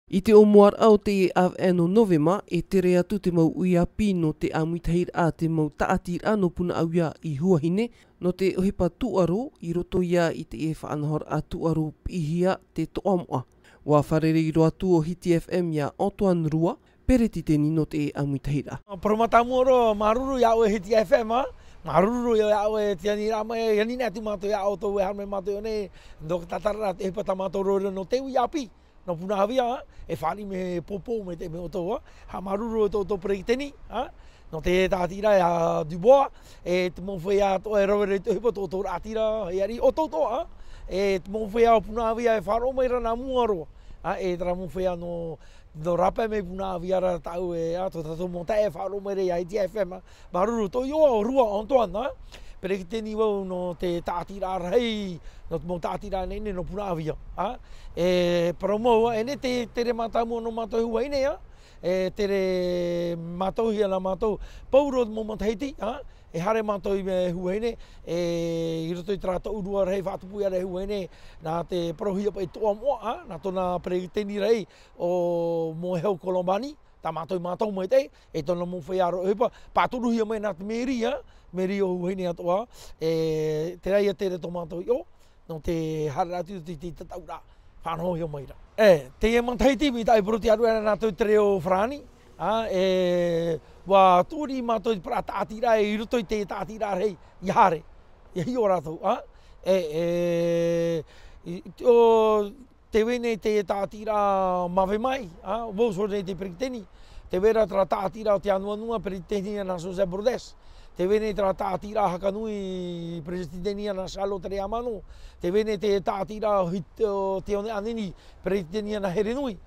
I te omoar au te no novema e tere atu te mau ui api no te amuitahiraa te mau taatiraa no Punaauia I Huahine no te ohipa tuaro I roto ia I te whaanahor a tuaro ihia te toamoa. Wa farerei roatu o HitiFm ia Antoine RUA, peretiteni no te amuitahiraa. Paromatamu ro maruru ia o HitiFM maruru ia o tiani rama yani natu mato ia o to harme mato ne do taatiraa te patamato ro no te ui api. No Punaauia e whani me popo me te me otoa, ha maruru to peretiteni, no te taatiraa ia duboa, e te mowhea to e rawere te hipo to taatiraa e ari ototoa, e te mowhea o Punaauia e wharo mai rana muaro, e tera mowhea no rapa me Punaauia ra tau e to tato monta e wharo mai re HitiFM, maruru to io o rua Antoine, peretiteni wau no te taatiraa rei, no te taatiraa nei no Punaauia. E promo ene te tere matamu no matou Huahine e tere matou hia na matou pauro mo Hiti e hare matou me Huahine e I roto I ratou rua rei whatupu ia rei Huahine na te prohia pa I toa moa na tona peretiteni rei o mo heu Kolombani ta matou mo te e tona mo whaiaro hipa paturu hia mai na te meri o Huahine atoa e te rai tere to matou io no te hare atu te taura whanau hio maira. Teie mantaiti mi tai proti arua na tau tere o frani, e wa turi matou I pra taatiraa I roto I te taatiraa rei I hare, I hi o ratou. O te wene te taatiraa mawe mai, wauso nei te peretiteni, te wera tra taatiraa o te anuanua peretiteni na Jose Bordes. Te wene tra taatiraa hakanui peretiteni na Salo tere amano, te wene te taatiraa o te one anini peretiteni na Herenui,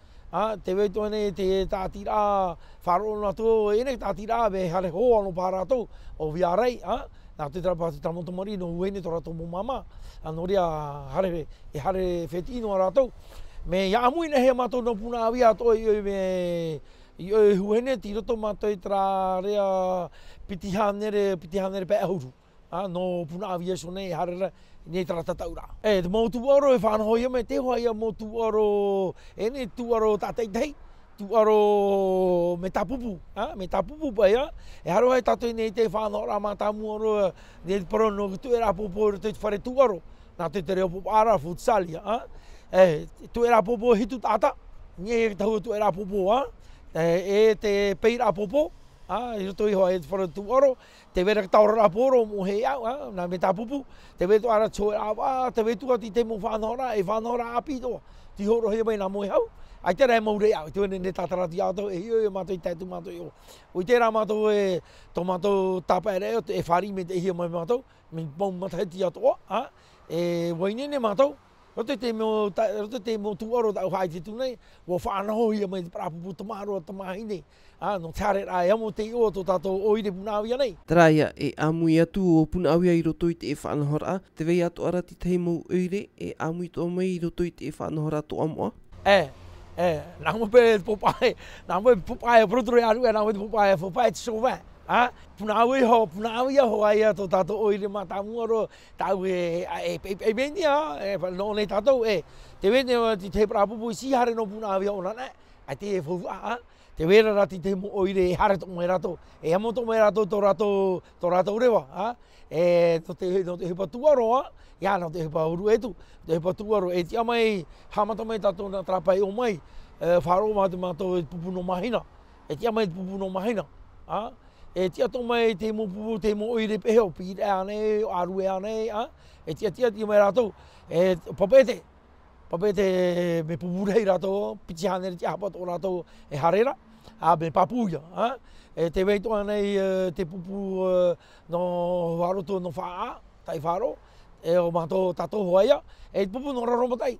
te wene te taatiraa wharo na tō ene taatiraa be hare hoa no pārātou o viarei, nā te trapati tamotomari no Huahine to ratou mo mama, anoria hare whetino a ratou. Me ia amuina he matou no Punaauia to me I Huahine ti roto matou tra rea pitihanere pe ahuru. No Punaauia so nei hare nei tra taataraa. Te mau tuaro e whanaho ia me te hoa ia mo tuaro ene tuaro tateitei. Tuaro me tapupu, me tapupu pa ia. E haro hai tato nei te whanaho ra matamu aro nei parono tu era popo te whare tuaro. Nā te tere popo ara futsalia. Tu era popo hitu tata. Nye tau tu era popo, e te peira popo, I roto I hoa e whara tuaro, te vera taura raporo mo he au, nā me tapupu, te vetu ara tō awa, te vetu ati te mo whanora, e whanora api toa, ti horo hea mai nā mo he hau. Ai tera e maure au, te wene ne tatarati ato, e hio e matou I taitu matou io. Ui tera matou e tō matou tapa e reo, e whari me te hia mai matou, me mau matahiti atoa, e wainene matou, roto te mo tuaro tau hai te tunei, wo whanau ia mai te prapupu tamaro a tamahine, no tare rā e amo te o to tatou oire Punaauia nei. Traia e amui atu o Punaauia I roto I te whanahora, te wei atu ara ti tei mau oire e amui tō mai I roto I te whanahora to amoa. Nā mo pe popai, nā mo popai protore aru e nā mo popai te sowa. Punaauia ho ai to tatou oire matamu aro tau e menia no nei tatou te wene te prapupu si hare no Punaauia ona ne ai te fua te wera ra te mo oire hare to mai rato e amo to mai rato to rato rewa to te hipa tuaro ia no te hipa uru etu te hipa tuaro e tia mai hamata mai tatou na trapai o mai wharo mato pupu no mahina e tia mai pupu no mahina e tia tō mai te mo pupu, te mo oire peheo, pire anei, arue anei, e tia mai ratou, e papete me pupu rei ratou, pitihanere tia hapa tō ratou e harera, me papuia, e te weito anei te pupu no waroto no whaa, tai wharo, e o mato tato hoaia, e pupu no raromatai,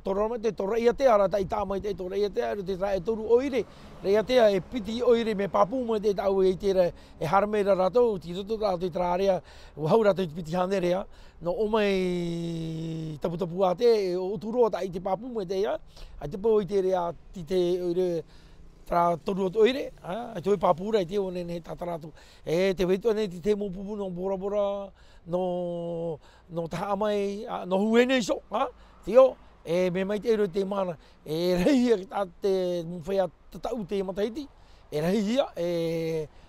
to raromatai, to reia te ara tai tāmai te, to reia te ara te tra e toru oire, reia te e piti oire me papu mo te tau e tere e harmeira ratou, ti roto rato I trārea, wahau rato I piti hanerea, no o mai tapu a te, o turo ta I te papu mo te ia, a te po I tere a ti te oire, tra toru oire, a te papura I te o ne tataratu, e te wetu ane ti te mo pupu no bora, no taha mai, no Huahine iso, tio, me mai te ero te mana, rei a te mwhea tatau te matahiti, rei hia,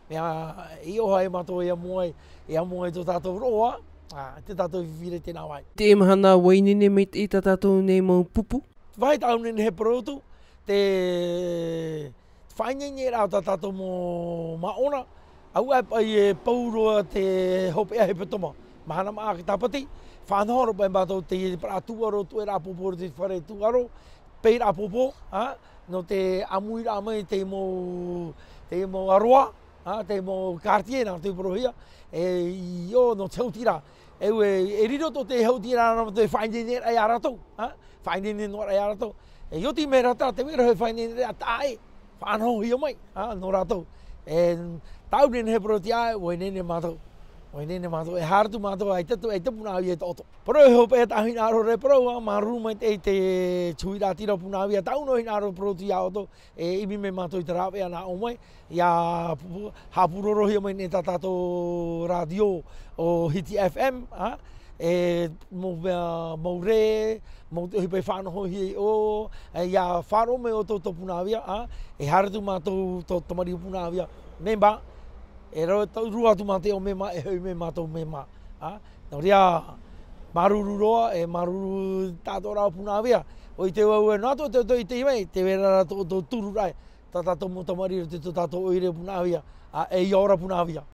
i oha e mato e amoe tō tātou roa, te tātou whiwhire tēnā wai. Te mahana wainene me te tātou nei mau pupu? Vai tāu nene he roatu, te faaineine rā tā tātou mō maona, au ai pai e pauroa te hopea he petoma, mahana maa ki tāpati, whanahoro pai mātou te paratuaro, tu e rā popo te whare tuaro, pei rā popo, no te amuitahiraa mai te mō aroa, te mō Cartier nā te porohia, io no te hautira, e riro to te hautira nā te faaineine rai a ratou, faaineine no rai a ratou, io ti me rata te wera he faaineine rai a tae, whanaho hia mai, no ratou, tau nene he protia, wainene mātou. Wainene mātou, e hārtu mātou ai te Punaauia e toto. Pro e hope e tahina aro re pro, maru mai te tuira tira Punaauia, tau no hina aro pro ti auto, imi me mātou i te rawe ana o mai, ia hapuroro hia mai ne tātou radio o HitiFm, mo re, mo te hipe whanoho hi o, ia wharo me o tō Punaauia, e hārtu mātou tō tamari o Punaauia, memba, e ruatu mā te o mema, e hau me mātou mema. Nō rea, maruru roa, e maruru tātou rao Punaauia. O i te wau e nātou te i mei, te wera tō turu rai. Tā tātou mo tamari te tātou oire Punaauia, e i ora Punaauia.